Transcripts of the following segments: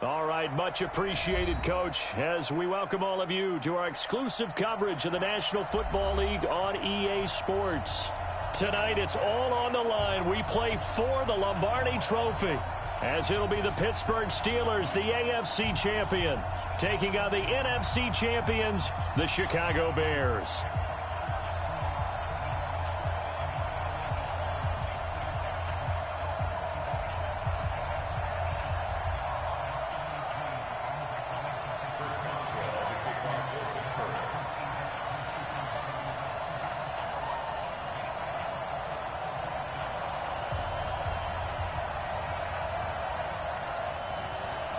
All right, much appreciated, Coach, as we welcome all of you to our exclusive coverage of the National Football League on EA Sports. Tonight, it's all on the line. We play for the Lombardi Trophy, as it'll be the Pittsburgh Steelers, the AFC champion, taking on the NFC champions, the Chicago Bears.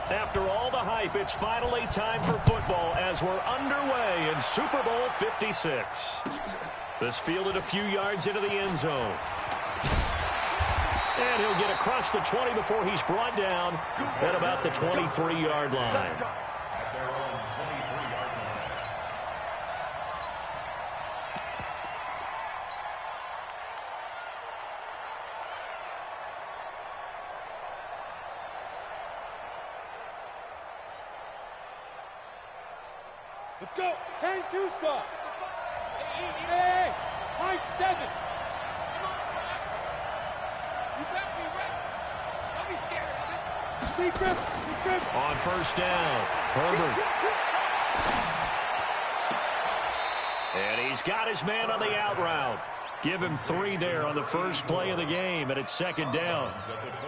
After all the hype, it's finally time for football as we're underway in Super Bowl 56. This fielded a few yards into the end zone. And he'll get across the 20 before he's brought down at about the 23-yard line. Let's go. 10-2 stop. Hey, high 7. You better be ready. Don't be scared. Defense. On first down, Herbert. And he's got his man on the out route. Give him 3 there on the first play of the game, and it's second down.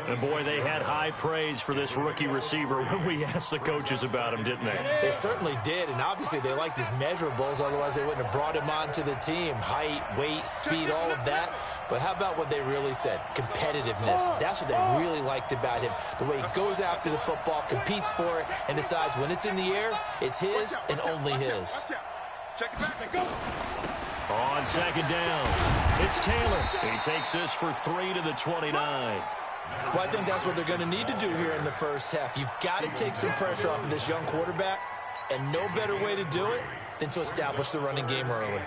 And, boy, they had high praise for this rookie receiver when we asked the coaches about him, didn't they? They certainly did, and obviously they liked his measurables. Otherwise, they wouldn't have brought him onto the team. Height, weight, speed, all of that. But how about what they really said? Competitiveness. That's what they really liked about him. The way he goes after the football, competes for it, and decides when it's in the air, it's his and only his. Check it back. Go. On second down, it's Taylor. He takes this for 3 to the 29. Well, I think that's what they're going to need to do here in the first half. You've got to take some pressure off of this young quarterback, and no better way to do it than to establish the running game early.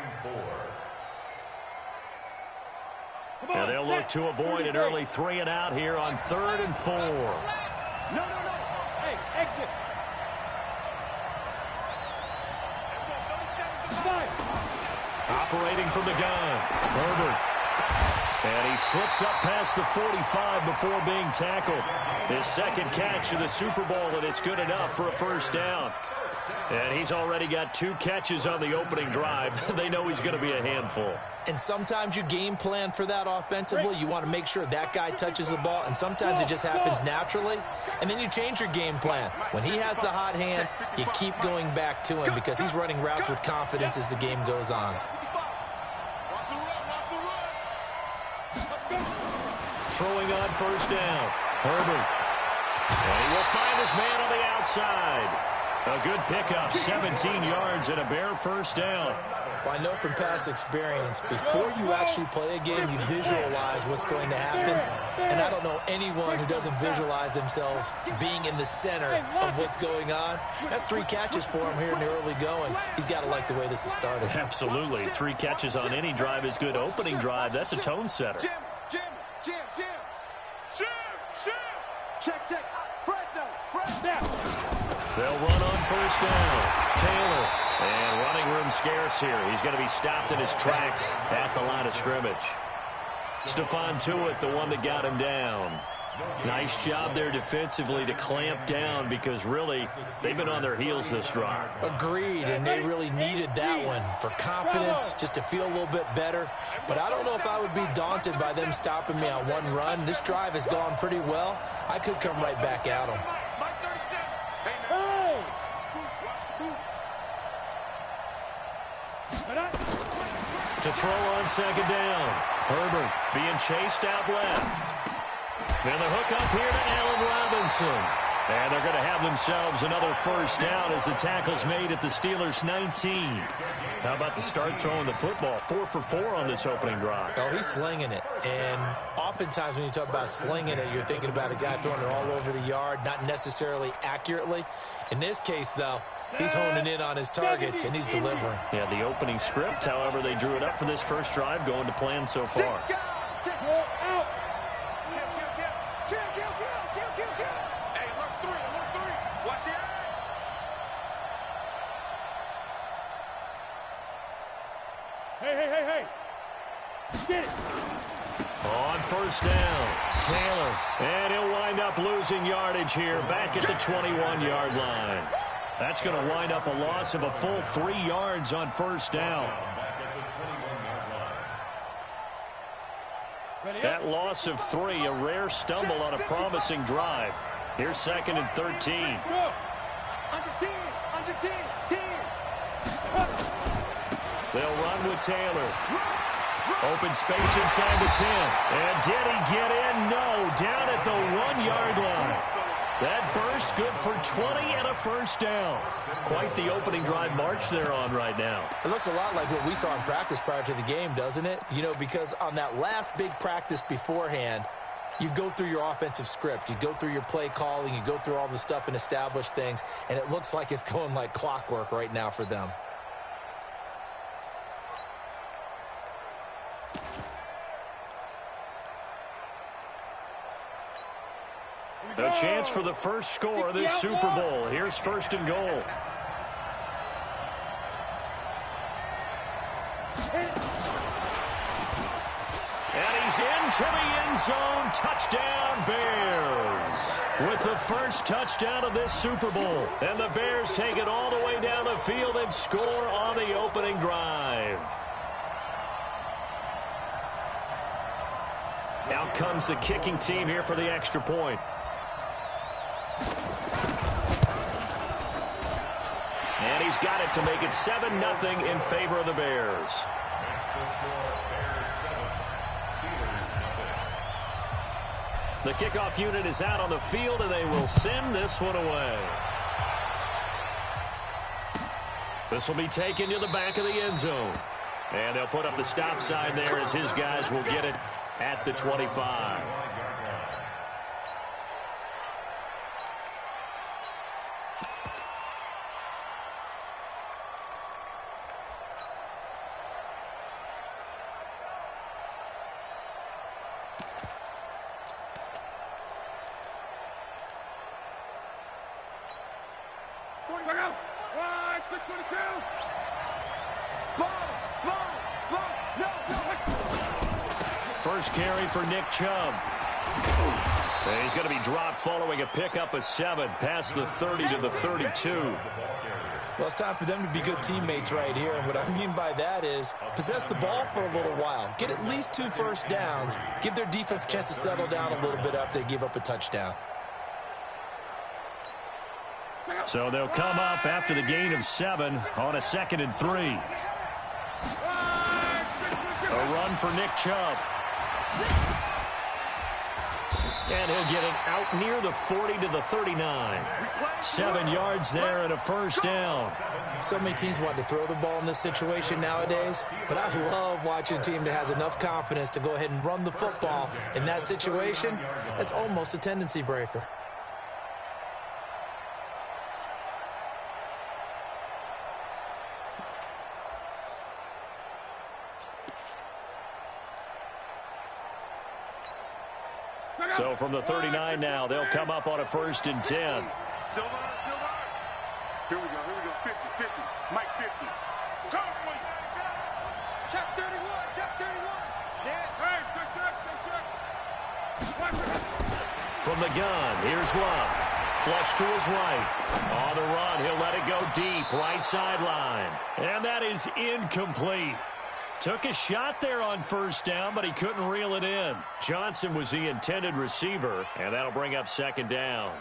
Now they'll look to avoid an early 3 and out here on 3rd and 4. No. Hey, exit. Operating from the gun, Herbert. And he slips up past the 45 before being tackled. His second catch of the Super Bowl, and it's good enough for a first down. And he's already got 2 catches on the opening drive. They know he's going to be a handful. And sometimes you game plan for that offensively. You want to make sure that guy touches the ball, and sometimes it just happens naturally. And then you change your game plan. When he has the hot hand, you keep going back to him because he's running routes with confidence as the game goes on. Throwing on first down, Herbert. And he will find his man on the outside. A good pickup, 17 yards and a Bear first down. Well, I know from past experience, before you actually play a game, you visualize what's going to happen. And I don't know anyone who doesn't visualize themselves being in the center of what's going on. That's 3 catches for him here in the early going. He's got to like the way this has started. Absolutely. 3 catches on any drive is good. Opening drive, that's a tone setter. Jim. Check. Fresno. They'll run on first down. Taylor. And running room scarce here. He's going to be stopped in his tracks at the line of scrimmage. Stephon Tuitt, the one that got him down. Nice job there defensively to clamp down because really they've been on their heels this drive. Agreed, and they really needed that one for confidence, just to feel a little bit better. But I don't know if I would be daunted by them stopping me on one run. This drive has gone pretty well. I could come right back at them. To throw on second down. Herbert being chased out left. And the hook up here to Allen Robinson. And they're going to have themselves another first down as the tackle's made at the Steelers' 19. How about the start throwing the football? 4 for 4 on this opening drive. Oh, he's slinging it. And oftentimes when you talk about slinging it, you're thinking about a guy throwing it all over the yard, not necessarily accurately. In this case, though, he's honing in on his targets, and he's delivering. Yeah, the opening script, however, they drew it up for this first drive, going to plan so far. On first down, Taylor. And he'll wind up losing yardage here back at the 21-yard line. That's going to wind up a loss of a full 3 yards on first down. That loss of 3, a rare stumble on a promising drive. Here's 2nd and 13. Under 10, under 10, 10. They'll run with Taylor. Open space inside the 10. And did he get in? No. Down at the 1-yard line. That burst good for 20 and a first down. Quite the opening drive march they're on right now. It looks a lot like what we saw in practice prior to the game, doesn't it? You know, because on that last big practice beforehand, you go through your offensive script. You go through your play calling. You go through all the stuff and establish things. And it looks like it's going like clockwork right now for them. A chance for the first score of this Super Bowl. Here's 1st and goal. And he's into the end zone. Touchdown, Bears. With the first touchdown of this Super Bowl. And the Bears take it all the way down the field and score on the opening drive. Out comes the kicking team here for the extra point. And he's got it to make it 7-0 in favor of the Bears. The kickoff unit is out on the field, and they will send this one away. This will be taken to the back of the end zone. And they'll put up the stop sign there as his guys will get it at the 25. First carry for Nick Chubb. And he's going to be dropped following a pickup of 7 past the 30 to the 32. Well, it's time for them to be good teammates right here. And what I mean by that is possess the ball for a little while. Get at least 2 first downs. Give their defense a chance to settle down a little bit after they give up a touchdown. So they'll come up after the gain of 7 on a 2nd and 3. A run for Nick Chubb. And he'll get it out near the 40 to the 39. 7 yards there and a first down. So many teams want to throw the ball in this situation nowadays, but I love watching a team that has enough confidence to go ahead and run the football in that situation. That's almost a tendency breaker. So from the 39 now, they'll come up on a 1st and 10. Silver. Here we go. 50, Mike 50. Check 31, check 31. From the gun, here's Love. Flush to his right. On the run, he'll let it go deep, right sideline. And that is incomplete. Took a shot there on first down, but he couldn't reel it in. Johnson was the intended receiver, and that'll bring up 2nd down.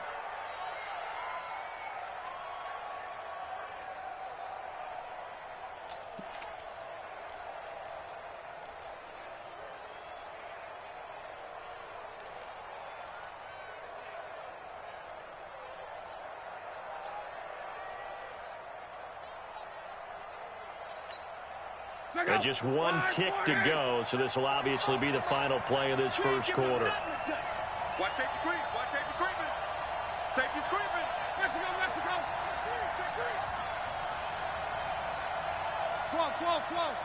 And just 1 tick to go, so this will obviously be the final play of this first quarter. Watch safety creep. Watch safety creeping. Safety's creeping. Mexico. Check creep. 12.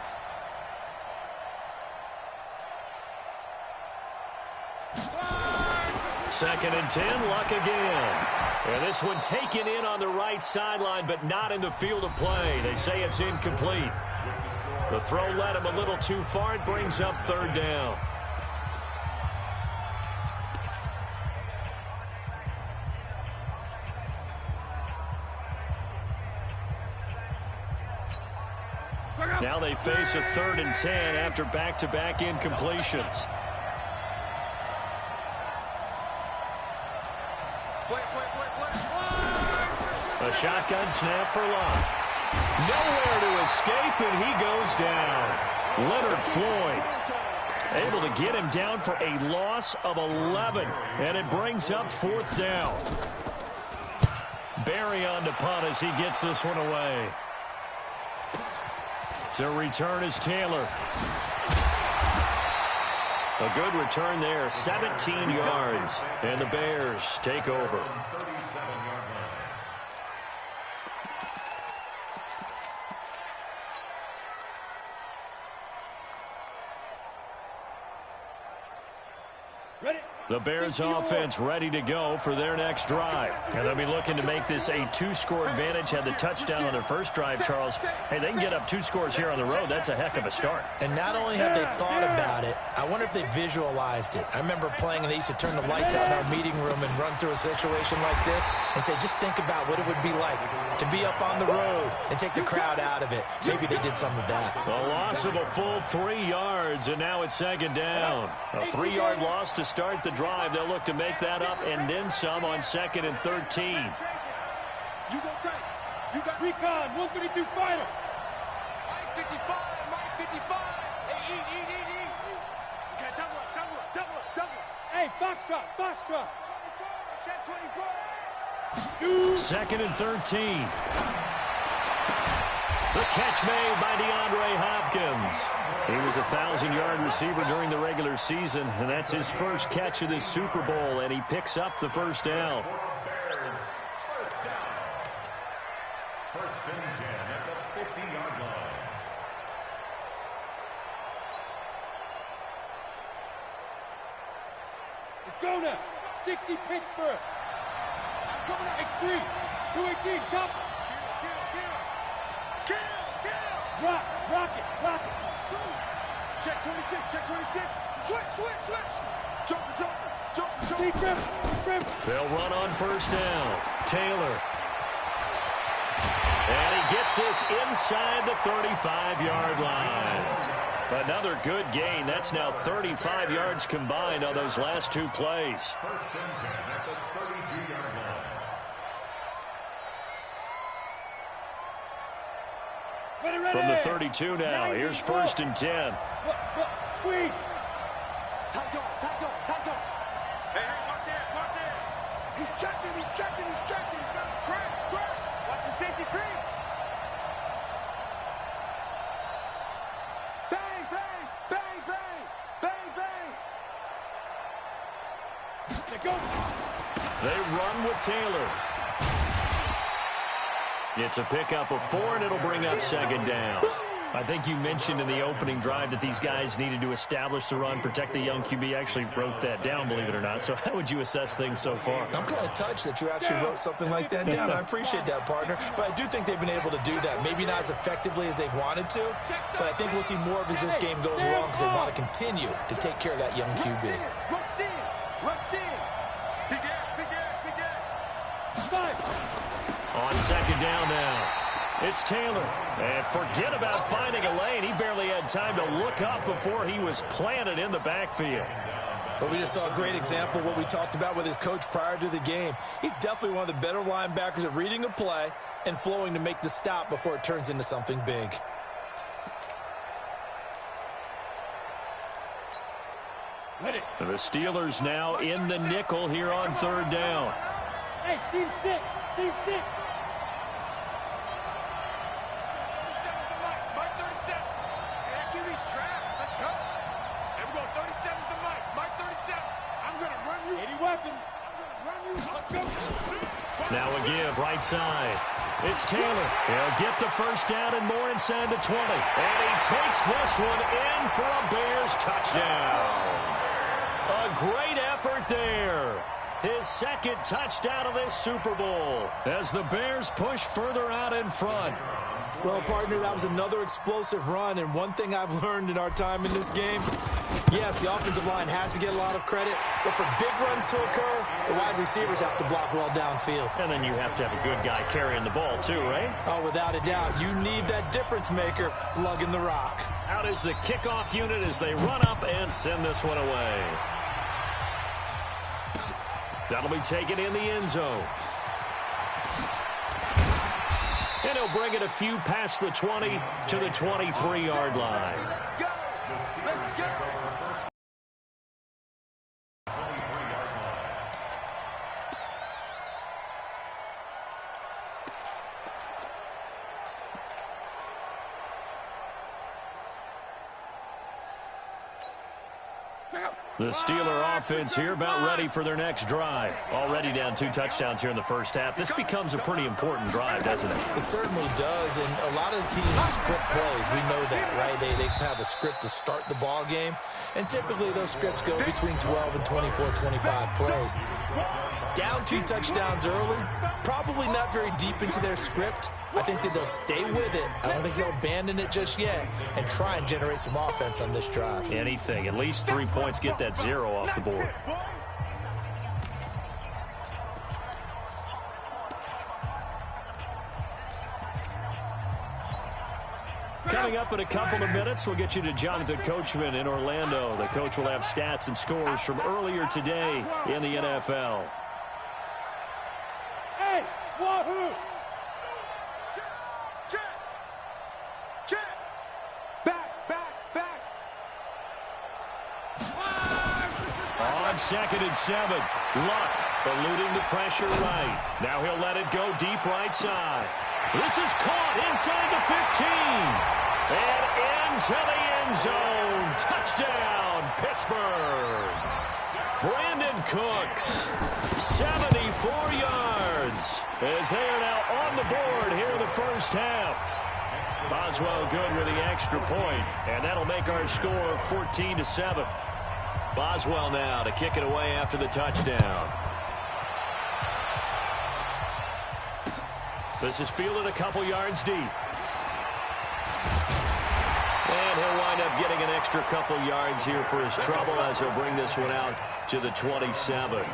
2nd and 10, Luck again. And this one taken in on the right sideline, but not in the field of play. They say it's incomplete. The throw led him a little too far. It brings up third down. Now they face a 3rd and 10 after back-to-back incompletions. A shotgun snap for Locke. Nowhere to escape, and he goes down. Leonard Floyd able to get him down for a loss of 11, and it brings up 4th down. Barry on to punt as he gets this one away. To return is Taylor. A good return there, 17 yards, and the Bears take over. The Bears offense ready to go for their next drive. And they'll be looking to make this a 2-score advantage. Had the touchdown on their first drive, Charles. Hey, they can get up 2 scores here on the road. That's a heck of a start. And not only have they thought about it, I wonder if they visualized it. I remember playing and they used to turn the lights out in our meeting room and run through a situation like this and say, just think about what it would be like to be up on the road and take the crowd out of it. Maybe they did some of that. A loss of a full 3 yards, and now it's 2nd down. A 3-yard loss to start the drive. They'll look to make that up and then some on 2nd and 13. You go tight. You got recon, 152 fighter. Mike 55, Mike 55. Hey, eat. Okay, double up. Hey, foxtrot. Check 24. 2nd and 13. The catch made by DeAndre Hopkins. He was a 1,000-yard receiver during the regular season, and that's his first catch of this Super Bowl, and he picks up the 1st down. First and 10 at the 50-yard line. Let's go now. 60 Pittsburgh. Coming up. X3. 218. Jump. Kill. Rock it. Check 26. Switch. Jump. Deep rim. They'll run on 1st down. Taylor. And he gets this inside the 35-yard line. Another good gain. That's now 35 yards combined on those last 2 plays. First and 10 at the 32-yard line. Ready. From the 32 now, here's 1st and 10. Squeeze. Tight go. Hey, watch it. He's checking. Crash. Watch the safety creep. Bang. They run with Taylor. It's a pickup of 4, and it'll bring up 2nd down. I think you mentioned in the opening drive that these guys needed to establish the run, protect the young QB. Actually wrote that down, believe it or not. So how would you assess things so far? I'm kind of touched that you actually wrote something like that down. I appreciate that, partner. But I do think they've been able to do that. Maybe not as effectively as they've wanted to, but I think we'll see more of as this game goes along because they want to continue to take care of that young QB. Rush in. Big air. On 2nd down now. It's Taylor. And forget about finding a lane. He barely had time to look up before he was planted in the backfield. But we just saw a great example of what we talked about with his coach prior to the game. He's definitely one of the better linebackers at reading a play and flowing to make the stop before it turns into something big. The Steelers now in the nickel here on 3rd down. Hey, team 6. Mike 37. Hey, QB's traps. Let's go. And we're going 37 to Mike. Mike 37. I'm going to run you. 80 weapons. Let's go. Now a give right side. It's Taylor. He'll get the 1st down and more inside the 20. And he takes this one in for a Bears touchdown. A great effort there. his second touchdown of this Super Bowl as the Bears push further out in front. Well, partner, that was another explosive run, and one thing I've learned in our time in this game, yes, the offensive line has to get a lot of credit, but for big runs to occur, the wide receivers have to block well downfield. And then you have to have a good guy carrying the ball too, right? Oh, without a doubt. You need that difference maker lugging the rock. Out is the kickoff unit as they run up and send this one away. That'll be taken in the end zone. And he'll bring it a few past the 20 to the 23-yard line. Go! Let's go! The Steeler offense here about ready for their next drive. Already down 2 touchdowns here in the first half. This becomes a pretty important drive, doesn't it? It certainly does, and a lot of teams script plays. We know that, right? They have a script to start the ball game, and typically those scripts go between 12 and 24, 25 plays. Down 2 touchdowns early, probably not very deep into their script. I think that they'll stay with it. I don't think they'll abandon it just yet and try and generate some offense on this drive. Anything. At least 3 points. Get that 0 off the board. Coming up in a couple of minutes, we'll get you to Jonathan Coachman in Orlando. The coach will have stats and scores from earlier today in the NFL. Hey, wahoo! Check! Back! On 2nd and 7, Luck eluding the pressure right. Now he'll let it go deep right side. This is caught inside the 15. And into the end zone. Touchdown, Pittsburgh. Brandon Cooks, 74 yards, as they are now on the board here in the first half. Boswell good with the extra point, and that'll make our score 14-7. Boswell now to kick it away after the touchdown. This is fielded a couple yards deep. And he'll wind up getting an extra couple yards here for his trouble as he'll bring this one out to the 27.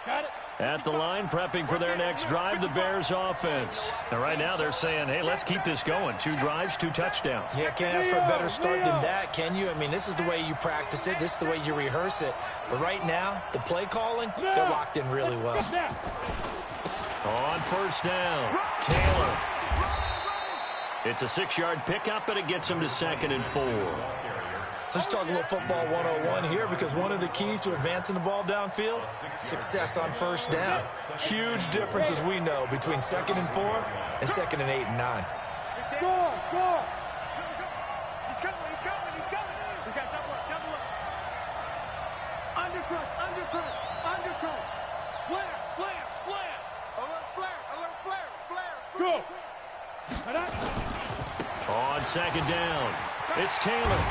Got it. At the line, prepping for their next drive, the Bears offense. And right now they're saying, hey, let's keep this going. 2 drives, 2 touchdowns. Yeah, can't ask for a better start than that, can you? I mean, this is the way you practice it. This is the way you rehearse it. But right now, the play calling, they're locked in really well. On first down, Taylor. It's a 6-yard pickup, and it gets him to 2nd and 4. Let's talk a little football 101 here, because one of the keys to advancing the ball downfield, success on first down. Huge difference, as we know, between 2nd and 4 and 2nd and 8 and 9. Go! He's coming! We got double up. Undercut. Slam. Alert flare. Go! On 2nd down, it's Taylor.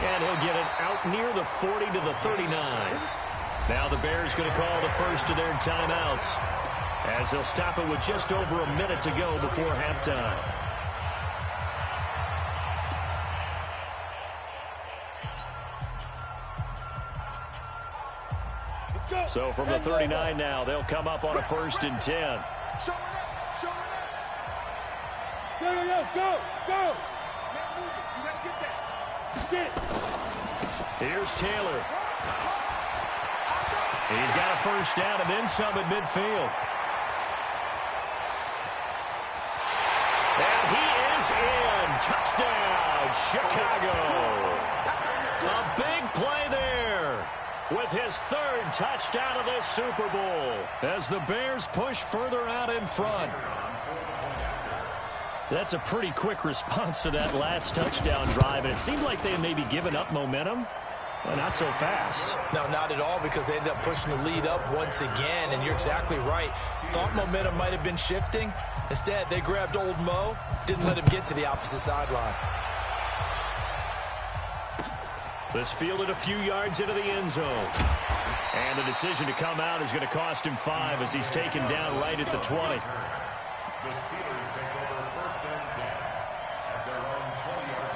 And he'll get it out near the 40 to the 39. Now the Bears going to call the first of their timeouts as they'll stop it with just over a minute to go before halftime. So from the 39 now, they'll come up on a 1st and 10. Show it up. Go! Man, move it. You gotta get that. Get it. Here's Taylor. He's got a first down and then some at midfield. And he is in. Touchdown, Chicago. A big play there with his 3rd touchdown of this Super Bowl as the Bears push further out in front. That's a pretty quick response to that last touchdown drive, and it seemed like they had maybe given up momentum. Well, not so fast. No, not at all, because they ended up pushing the lead up once again, and you're exactly right. Thought momentum might have been shifting. Instead, they grabbed old Mo, didn't let him get to the opposite sideline. This fielded a few yards into the end zone. And the decision to come out is going to cost him 5 as he's taken down right at the 20. The Steelers take over first and 10 at their own 20-yard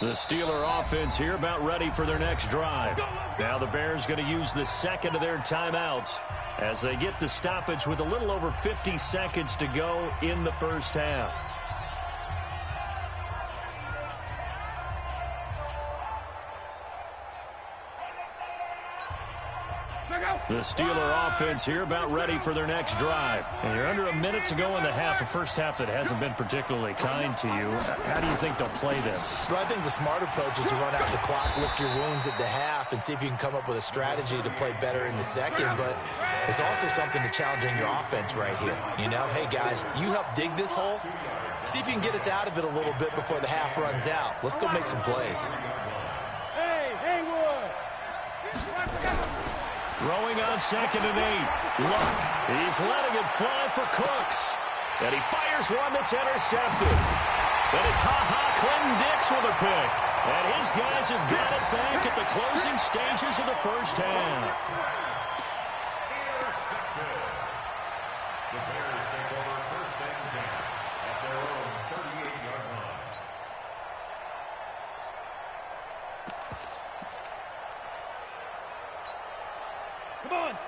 line. The Steeler offense here about ready for their next drive. Now the Bears going to use the second of their timeouts as they get the stoppage with a little over 50 seconds to go in the first half. The Steeler offense here about ready for their next drive. And you're under a minute to go in the half, a first half that hasn't been particularly kind to you. How do you think they'll play this? Well, I think the smart approach is to run out the clock, lick your wounds at the half, and see if you can come up with a strategy to play better in the second. But there's also something to challenging your offense right here. You know, hey, guys, you help dig this hole. See if you can get us out of it a little bit before the half runs out. Let's go make some plays. Throwing on 2nd and 8. Look, he's letting it fly for Cooks. And he fires one that's intercepted. Then it's Clinton Dix with a pick. And his guys have got it back at the closing stages of the first half. Intercepted. The Bears take over first and 10 at their own 38-yard line.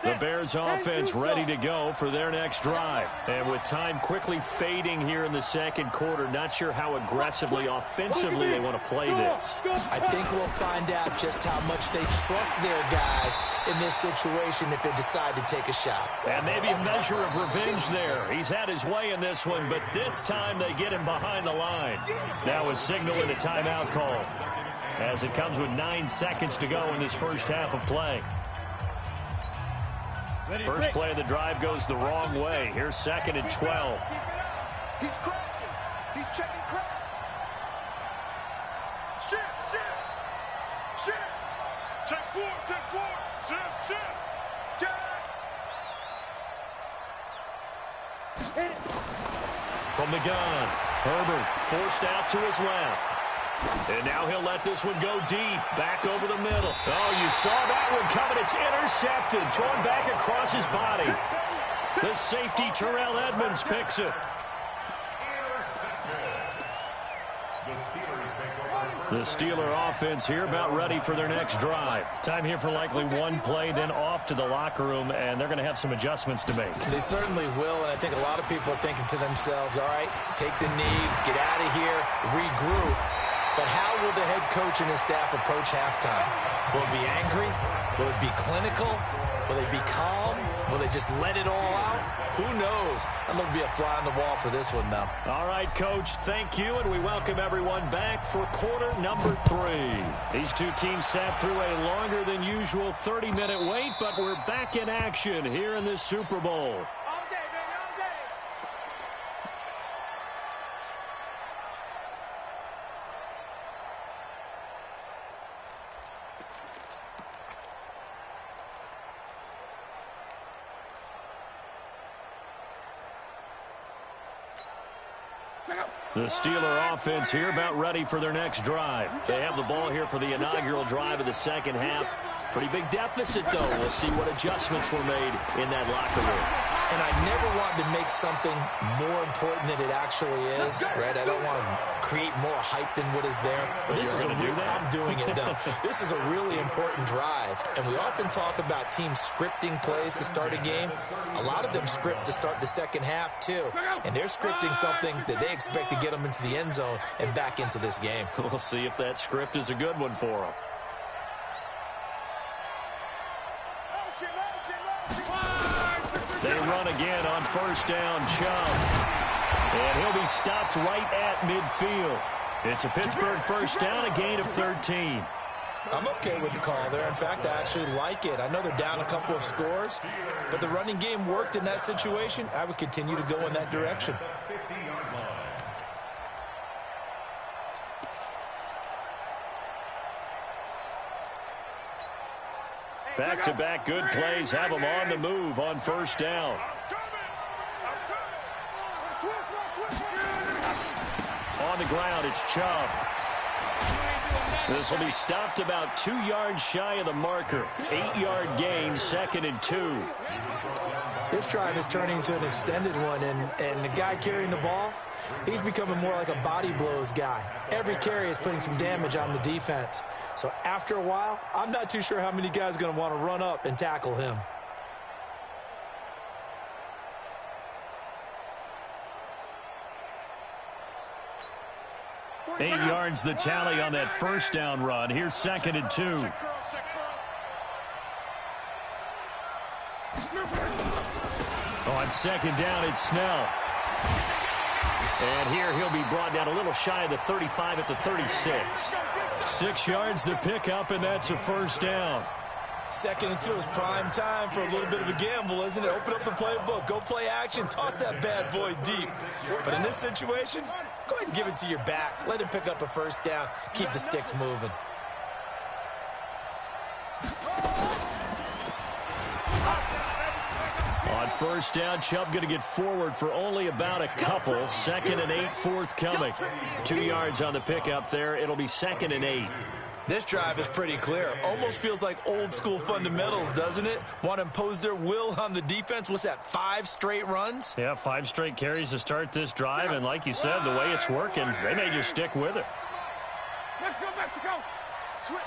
The Bears offense ready to go for their next drive. And with time quickly fading here in the second quarter, not sure how aggressively, offensively they want to play this. I think we'll find out just how much they trust their guys in this situation if they decide to take a shot. And maybe a measure of revenge there. He's had his way in this one, but this time they get him behind the line. Now a signal and a timeout call as it comes with 9 seconds to go in this first half of play. First play of the drive goes the wrong way. Here's 2nd and 12. He's crossing. He's checking crap. Shit. Check 4. Check. From the gun, Herbert forced out to his left. And now he'll let this one go deep, back over the middle. Oh, you saw that one coming. It's intercepted, thrown back across his body. The safety, Terrell Edmonds, picks it. The Steeler offense here about ready for their next drive. Time here for likely one play, then off to the locker room, and they're going to have some adjustments to make. They certainly will, and I think a lot of people are thinking to themselves, all right, take the knee, get out of here, regroup. But how will the head coach and his staff approach halftime? Will it be angry? Will it be clinical? Will they be calm? Will they just let it all out? Who knows? I'm going to be a fly on the wall for this one, though. All right, Coach, thank you, and we welcome everyone back for quarter number 3. These two teams sat through a longer than usual 30-minute wait, but we're back in action here in this Super Bowl. The Steeler offense here about ready for their next drive. They have the ball here for the inaugural drive of the second half. Pretty big deficit, though. We'll see what adjustments were made in that locker room. And I never wanted to make something more important than it actually is, right? I don't want to create more hype than what is there. But this is I'm doing it, though. This is a really important drive. And we often talk about teams scripting plays to start a game. A lot of them script to start the second half, too. And they're scripting something that they expect to get them into the end zone and back into this game. We'll see if that script is a good one for them. They run again on first down, Chubb. And he'll be stopped right at midfield. It's a Pittsburgh first down, a gain of 13. I'm okay with the call there. In fact, I actually like it. I know they're down a couple of scores, but the running game worked in that situation. I would continue to go in that direction. Back-to-back good plays have them on the move on first down. On the ground, it's Chubb. This will be stopped about 2 yards shy of the marker. 8-yard gain, 2nd and 2. This drive is turning into an extended one, and the guy carrying the ball, he's becoming more like a body blows guy. Every carry is putting some damage on the defense. So after a while, I'm not too sure how many guys are going to want to run up and tackle him. Eight yards the tally on that first down run. Here's 2nd and 2. On 2nd down, it's Snell. And here he'll be brought down a little shy of the 35 at the 36. 6 yards the pickup, and that's a first down. 2nd and 2 is prime time for a little bit of a gamble, isn't it? Open up the playbook, go play action, toss that bad boy deep. But in this situation, go ahead and give it to your back. Let him pick up a first down. Keep the sticks moving. On first down, Chubb going to get forward for only about a couple. 2nd and 8 forthcoming. 2 yards on the pickup there. It'll be 2nd and 8. This drive is pretty clear. Almost feels like old school fundamentals, doesn't it? Want to impose their will on the defense. What's that, 5 straight runs? Yeah, 5 straight carries to start this drive. And like you said, the way it's working, they may just stick with it. Let's go, Mexico. Switch.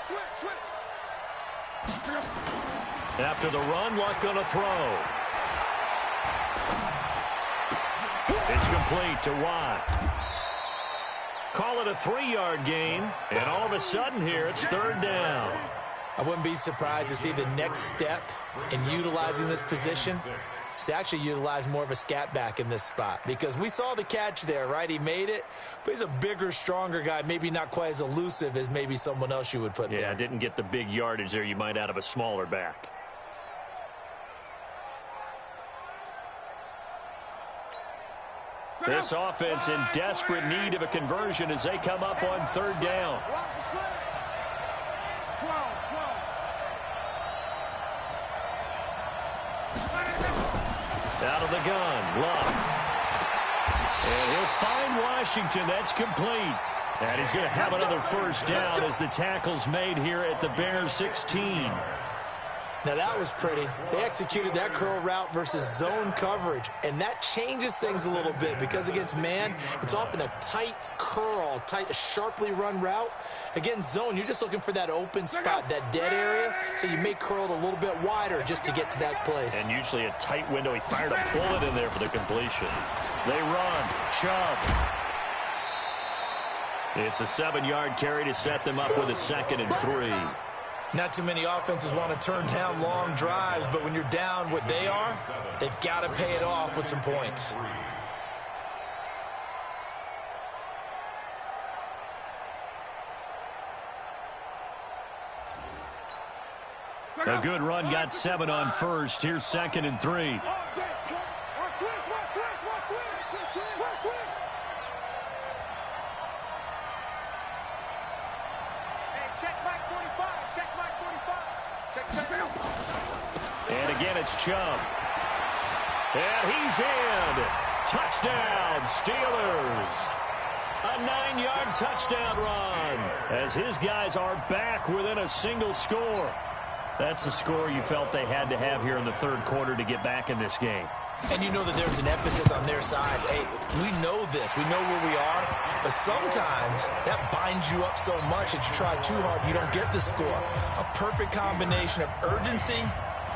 After the run, Luck going to throw. It's complete to Watt. Call it a 3-yard gain, and all of a sudden here, it's 3rd down. I wouldn't be surprised to see the next step in utilizing this position is to actually utilize more of a scat back in this spot, because we saw the catch there, right? He made it, but he's a bigger, stronger guy, maybe not quite as elusive as maybe someone else you would put there. Yeah, didn't get the big yardage there you might out of a smaller back. This offense in desperate need of a conversion as they come up on 3rd down. Out of the gun, Luck. And he'll find Washington. That's complete. And he's going to have another first down as the tackle's made here at the Bears 16. Now that was pretty. They executed that curl route versus zone coverage, and that changes things a little bit because against man, it's often a tight curl, sharply run route. Against zone, you're just looking for that open spot, that dead area, so you may curl it a little bit wider just to get to that place. And usually a tight window. He fired a bullet in there for the completion. They run. Chubb. It's a 7-yard carry to set them up with a 2nd and 3. Not too many offenses want to turn down long drives, but when you're down what they are, they've got to pay it off with some points. A good run got 7 on first. Here's 2nd and 3. And again, it's Chubb. And he's in. Touchdown, Steelers. A 9-yard touchdown run as his guys are back within a single score. That's a score you felt they had to have here in the 3rd quarter to get back in this game. And you know that there's an emphasis on their side. Hey, we know this. We know where we are. But sometimes that binds you up so much that you try too hard, you don't get the score. A perfect combination of urgency,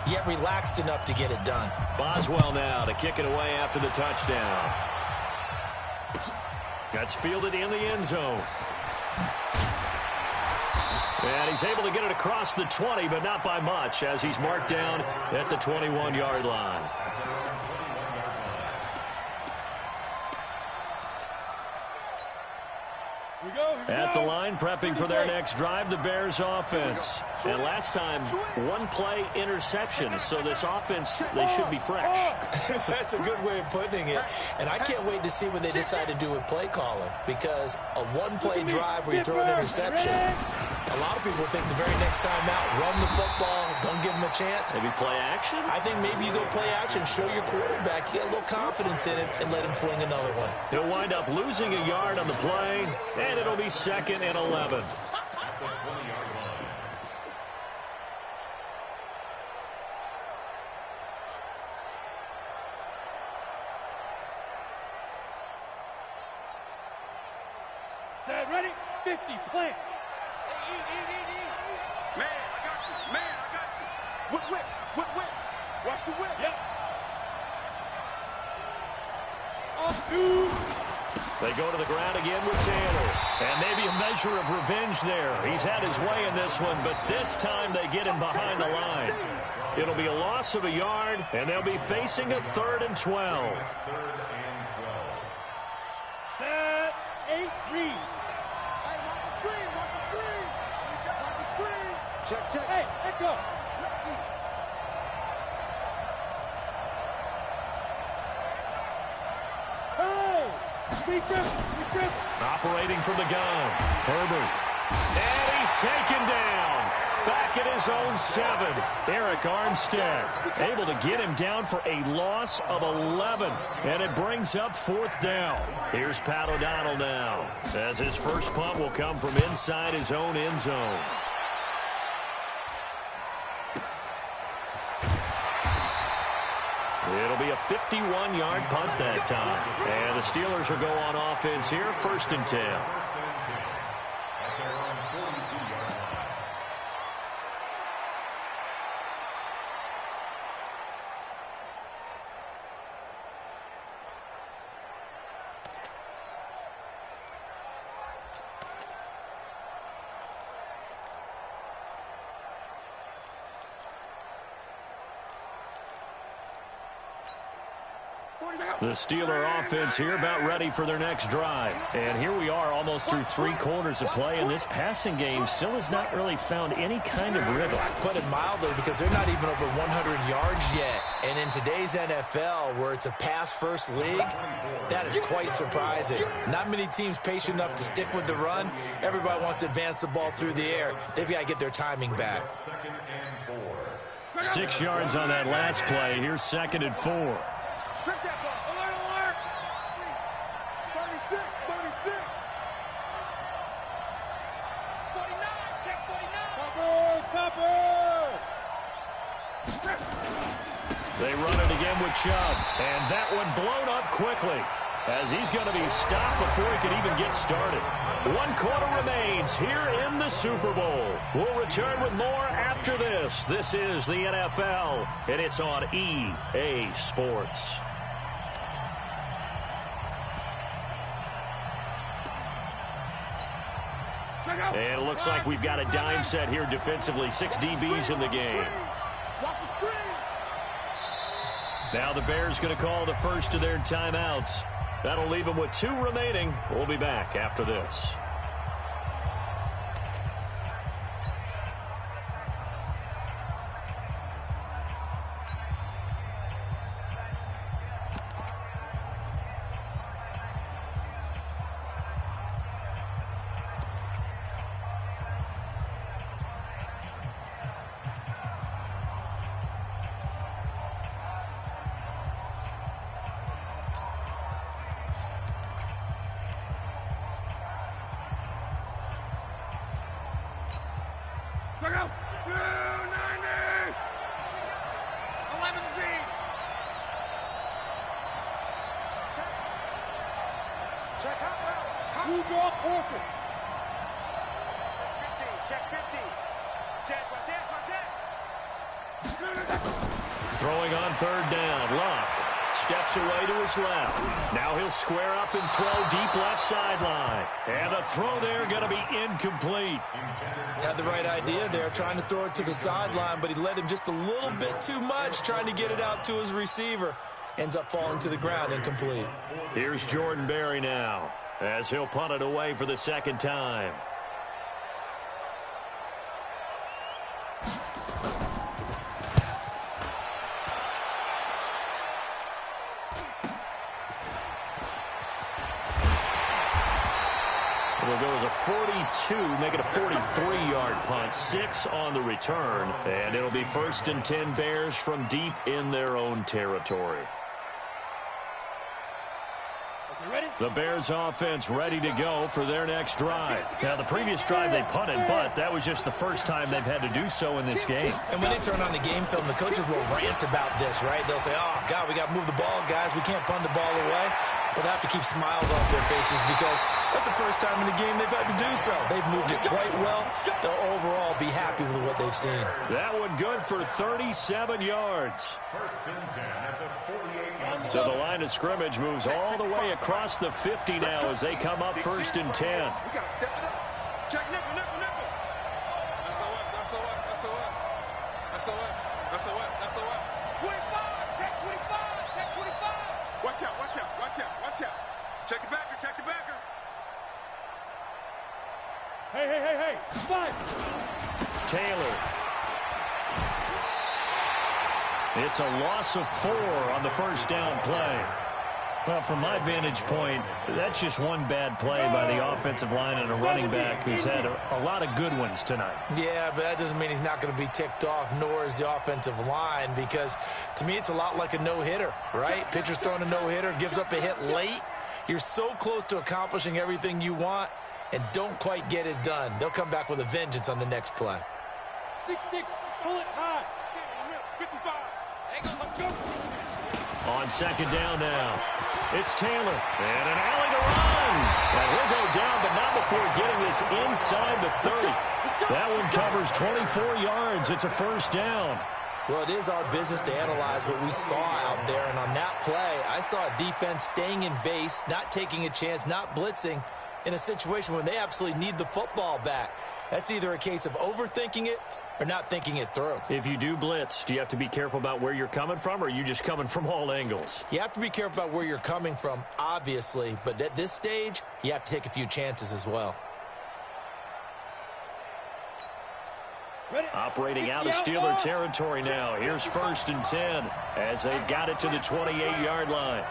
yet relaxed enough to get it done. Boswell now to kick it away after the touchdown. That's fielded in the end zone. And he's able to get it across the 20, but not by much, as he's marked down at the 21-yard line. At the line, prepping for their next drive, the Bears offense. And last time, 1-play interception. So this offense, they should be fresh. That's a good way of putting it. And I can't wait to see what they decide to do with play calling. Because a 1-play drive where you throw an interception, a lot of people think the very next time out, run the football, Don't give him a chance. Maybe play action? I think maybe you go play action, show your quarterback, you get a little confidence in him, and let him fling another one. He'll wind up losing a yard on the play, and it'll be 2nd and 11. Set, ready, 50, plant. Man, I got you. Man, I got you. Whip. Watch the whip. Yep. Off two. They go to the ground again with Taylor. And maybe a measure of revenge there. He's had his way in this one, but this time they get him behind the line. It'll be a loss of a yard, and they'll be facing a 3rd and 12. Set, 8, read. Hey, watch the screen. Watch the screen. Check. Hey, echo. Defense. Operating from the gun. Herbert. And he's taken down. Back at his own 7. Eric Armstead able to get him down for a loss of 11. And it brings up 4th down. Here's Pat O'Donnell now, as his first punt will come from inside his own end zone. It'll be a 51-yard punt that time. And the Steelers will go on offense here, 1st and 10. The Steeler offense here about ready for their next drive. And here we are almost through 3 quarters of play, and this passing game still has not really found any kind of rhythm. Put it mildly, because they're not even over 100 yards yet. And in today's NFL, where it's a pass-first league, that is quite surprising. Not many teams patient enough to stick with the run. Everybody wants to advance the ball through the air. They've got to get their timing back. 6 yards on that last play. Here's 2nd and 4. Strip that ball. Alert. 36. 49. Check 49. Topper. They run it again with Chubb. And that one blown up quickly, as he's going to be stopped before he can even get started. 1 quarter remains here in the Super Bowl. We'll return with more after this. This is the NFL, and it's on EA Sports. And it looks like we've got a dime set here defensively. 6 DBs in the game. Now the Bears going to call the first of their timeouts. That'll leave them with 2 remaining. We'll be back after this. Check out. 290. 11 Z. Check out. Who draw corporate? Check 50. Check 50. Throwing on 3rd down. Luck steps away to his left. Now he'll square up and throw deep left sideline. And the throw there going to be incomplete. Had the right idea there, trying to throw it to the sideline, but he led him just a little bit too much, trying to get it out to his receiver. Ends up falling to the ground, incomplete. Here's Jordan Berry now, as he'll punt it away for the 2nd time. It'll go as a 42, make it a 43-yard punt, 6 on the return, and it'll be 1st and 10 Bears from deep in their own territory. The Bears offense ready to go for their next drive. Now, the previous drive they punted, but that was just the first time they've had to do so in this game. And when they turn on the game film, the coaches will rant about this, right? They'll say, oh, God, we got to move the ball, guys. We can't punt the ball away. But they have to keep smiles off their faces because that's the first time in the game they've had to do so. They've moved it quite well. They'll overall be happy with what they've seen. That one good for 37 yards. 1st and 10 at the 48-yard. So the line of scrimmage moves all the way across the 50 now as they come up 1st and 10. We got to step it up. Check nickel, nickel, nickel. SOS. 25, check 25, check 25. Watch out. Check the backer. Hey. Spot. Taylor. It's a loss of 4 on the 1st down play. Well, from my vantage point, that's just one bad play by the offensive line and a running back who's had a lot of good ones tonight. Yeah, but that doesn't mean he's not going to be ticked off, nor is the offensive line, because to me it's a lot like a no-hitter, right? Pitcher's throwing a no-hitter, gives up a hit late. You're so close to accomplishing everything you want and don't quite get it done. They'll come back with a vengeance on the next play. 6-6, pull it high. 55. Let's go. On 2nd down now, it's Taylor. And an alley to run. And he'll go down, but not before getting this inside the 30. That one covers 24 yards. It's a 1st down. Well, it is our business to analyze what we saw out there. And on that play, I saw a defense staying in base, not taking a chance, not blitzing in a situation where they absolutely need the football back. That's either a case of overthinking it or not thinking it through. If you do blitz, do you have to be careful about where you're coming from, or are you just coming from all angles? You have to be careful about where you're coming from, obviously. But at this stage, you have to take a few chances as well. Operating out of Steeler territory now. Here's 1st and 10 as they've got it to the 28-yard line.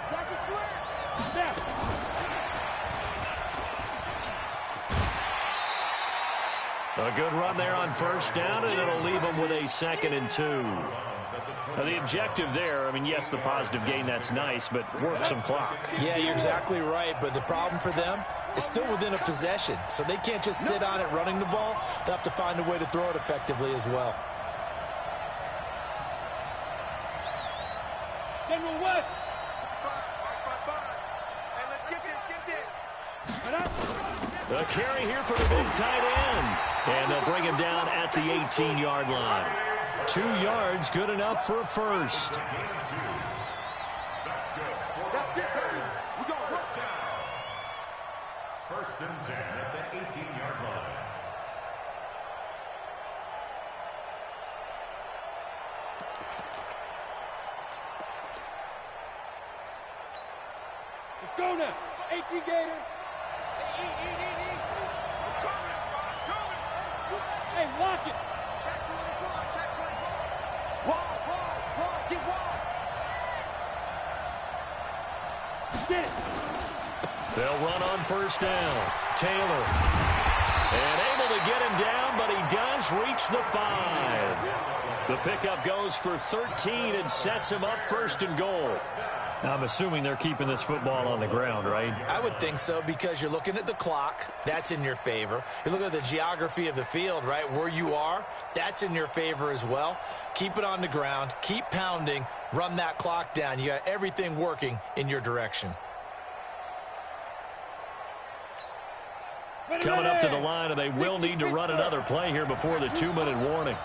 A good run there on 1st down, and it'll leave them with a 2nd and 2. Now, the objective there, I mean, yes, the positive gain, that's nice, but work some clock. Yeah, you're exactly right, but the problem for them is still within a possession, so they can't just sit on it running the ball. They'll have to find a way to throw it effectively as well. General West. Hey, let's get this. The carry here for the big tight end. And they'll bring him down at the 18-yard line. 2 yards, good enough for a 1st. That's good. That's it, baby. We go 1st down. 1st and 10 at the 18-yard line. Let's go now. 18 Gator. Hey, lock it. Check 24. Wall. Get wall. Get it. They'll run on 1st down. Taylor. And able to get him down, but he does reach the 5. The pickup goes for 13 and sets him up 1st and goal. Now, I'm assuming they're keeping this football on the ground, right? I would think so, because you're looking at the clock. That's in your favor. You look at the geography of the field, right? Where you are, that's in your favor as well. Keep it on the ground. Keep pounding. Run that clock down. You got everything working in your direction. Coming up to the line, and they will need to run another play here before the 2-minute warning.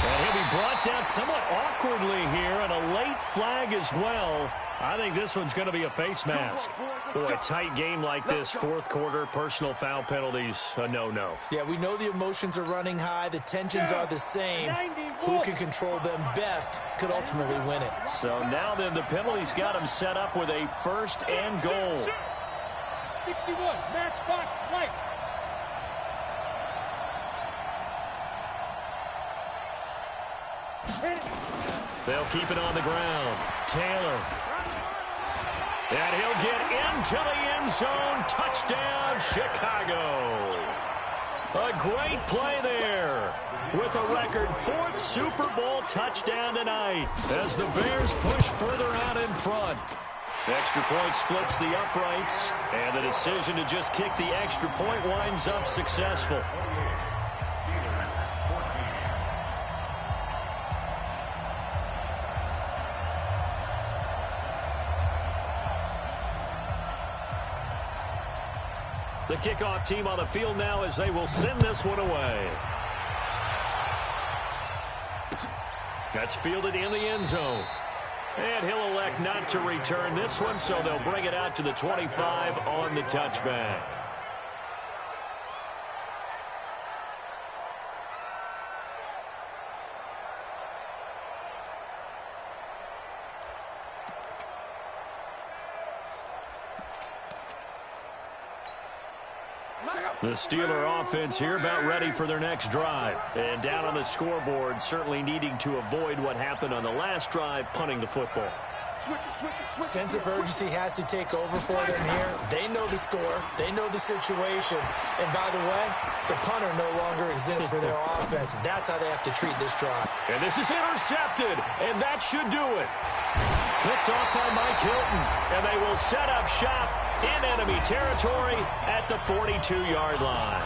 And he'll be brought down somewhat awkwardly here, and a late flag as well. I think this one's going to be a face mask. Boy, a tight game like this, 4th quarter, personal foul penalties, a no-no. Yeah, we know the emotions are running high. The tensions are the same. Who can control them best could ultimately win it. So now then, the penalties got him set up with a 1st and goal. 61, matchbox right. They'll keep it on the ground. Taylor. And he'll get into the end zone. Touchdown, Chicago. A great play there with a record 4th Super Bowl touchdown tonight as the Bears push further out in front. Extra point splits the uprights, and the decision to just kick the extra point winds up successful. The kickoff team on the field now as they will send this one away. That's fielded in the end zone. And he'll elect not to return this one, so they'll bring it out to the 25 on the touchback. The Steeler offense here about ready for their next drive. And down on the scoreboard, certainly needing to avoid what happened on the last drive, punting the football. Sense of urgency has to take over for them here. They know the score. They know the situation. And by the way, the punter no longer exists for their offense. That's how they have to treat this drive. And this is intercepted, and that should do it. Picked off by Mike Hilton, and they will set up shop in enemy territory at the 42-yard line.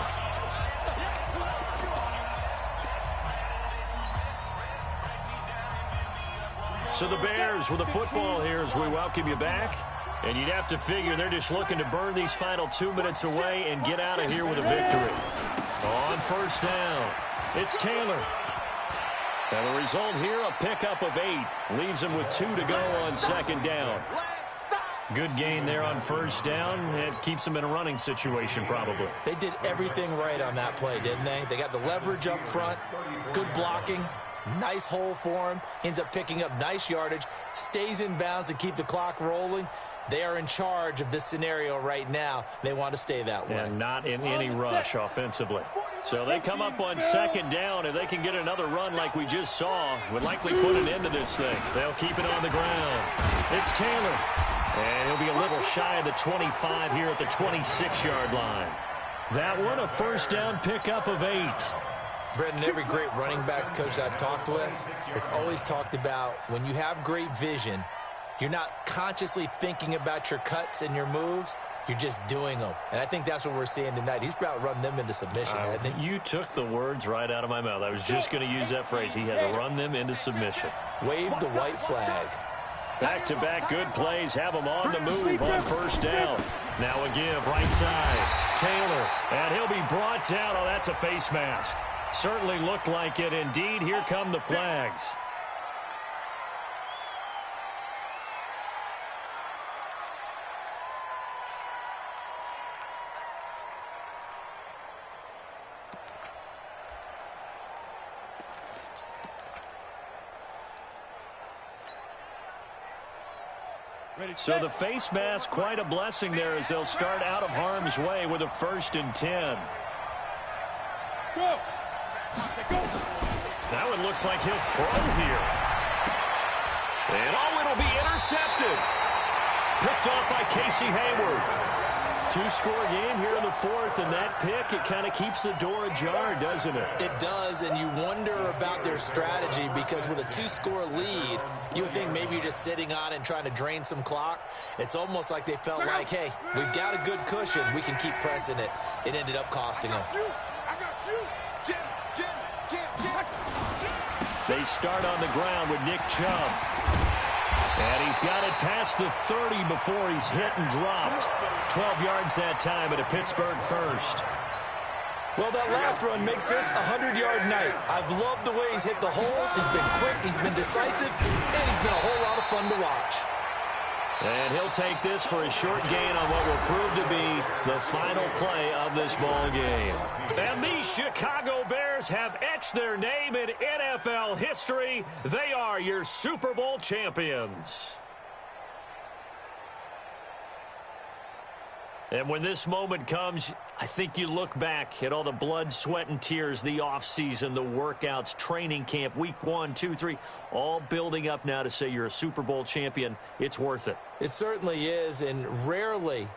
So the Bears with the football here as we welcome you back. And you'd have to figure they're just looking to burn these final 2 minutes away and get out of here with a victory. On first down, it's Taylor. And the result here, a pickup of 8. Leaves him with 2 to go on second down. Good gain there on first down. It keeps them in a running situation probably. They did everything right on that play, didn't they? They got the leverage up front, good blocking, nice hole for him. Ends up picking up nice yardage, stays in bounds to keep the clock rolling. They are in charge of this scenario right now. They want to stay that way. And not in any rush offensively. So they come up on second down, and they can get another run like we just saw. Would likely put an end to this thing. They'll keep it on the ground. It's Taylor. And he'll be a little shy of the 25 here at the 26-yard line. That one, a first down pickup of 8. Brendan, every great running backs coach I've talked with has always talked about when you have great vision, you're not consciously thinking about your cuts and your moves. You're just doing them. And I think that's what we're seeing tonight. He's about to run them into submission, hasn't he? You took the words right out of my mouth. I was just going to use that phrase. He has run them into submission. Wave the white flag. Back-to-back good plays have them on the move on first down. Now a give right side. Taylor, and he'll be brought down. Oh, that's a face mask. Certainly looked like it. Indeed, here come the flags. So the face mask, quite a blessing there as they'll start out of harm's way with a 1st and 10. Go. That one looks like he'll throw here. And oh, it'll be intercepted. Picked off by Casey Hayward. 2-score game here in the 4th, and that pick, it kind of keeps the door ajar, doesn't it? It does, and you wonder about their strategy because with a 2-score lead, you would think maybe you're just sitting on it and trying to drain some clock. It's almost like they felt like, hey, we've got a good cushion. We can keep pressing it. It ended up costing them. I got you. Jim. They start on the ground with Nick Chubb. And he's got it past the 30 before he's hit and dropped. 12 yards that time at a Pittsburgh first. Well, that last run makes this a 100-yard night. I've loved the way he's hit the holes. He's been quick, he's been decisive, and he's been a whole lot of fun to watch. And he'll take this for a short gain on what will prove to be the final play of this ball game. And these Chicago Bears have etched their name in NFL history. They are your Super Bowl champions. And when this moment comes, I think you look back at all the blood, sweat, and tears, the offseason, the workouts, training camp, week 1, 2, 3, all building up now to say you're a Super Bowl champion. It's worth it. It certainly is, and rarely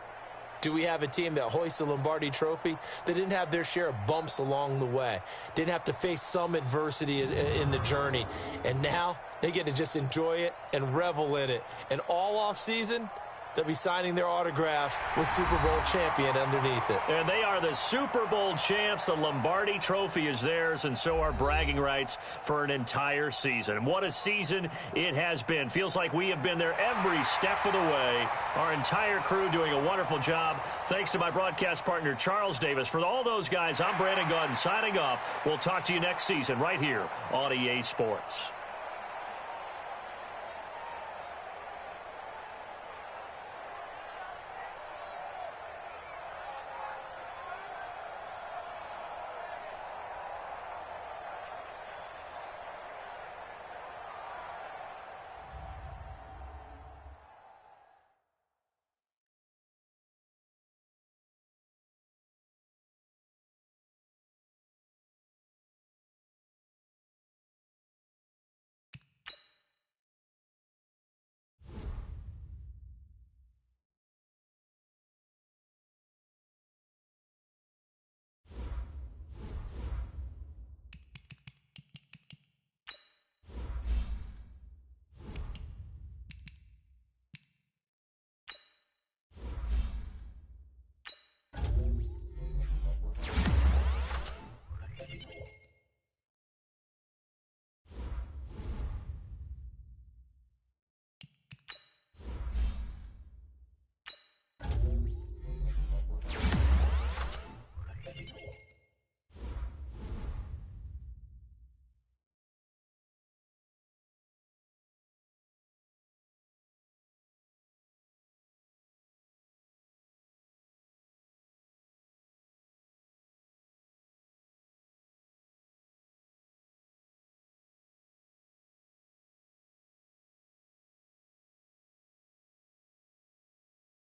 do we have a team that hoists the Lombardi Trophy that didn't have their share of bumps along the way, didn't have to face some adversity in the journey, and now they get to just enjoy it and revel in it. And all offseason, they'll be signing their autographs with Super Bowl champion underneath it. And they are the Super Bowl champs. The Lombardi Trophy is theirs, and so are bragging rights for an entire season. What a season it has been. Feels like we have been there every step of the way. Our entire crew doing a wonderful job. Thanks to my broadcast partner, Charles Davis. For all those guys, I'm Brandon Gaudin signing off. We'll talk to you next season right here on EA Sports.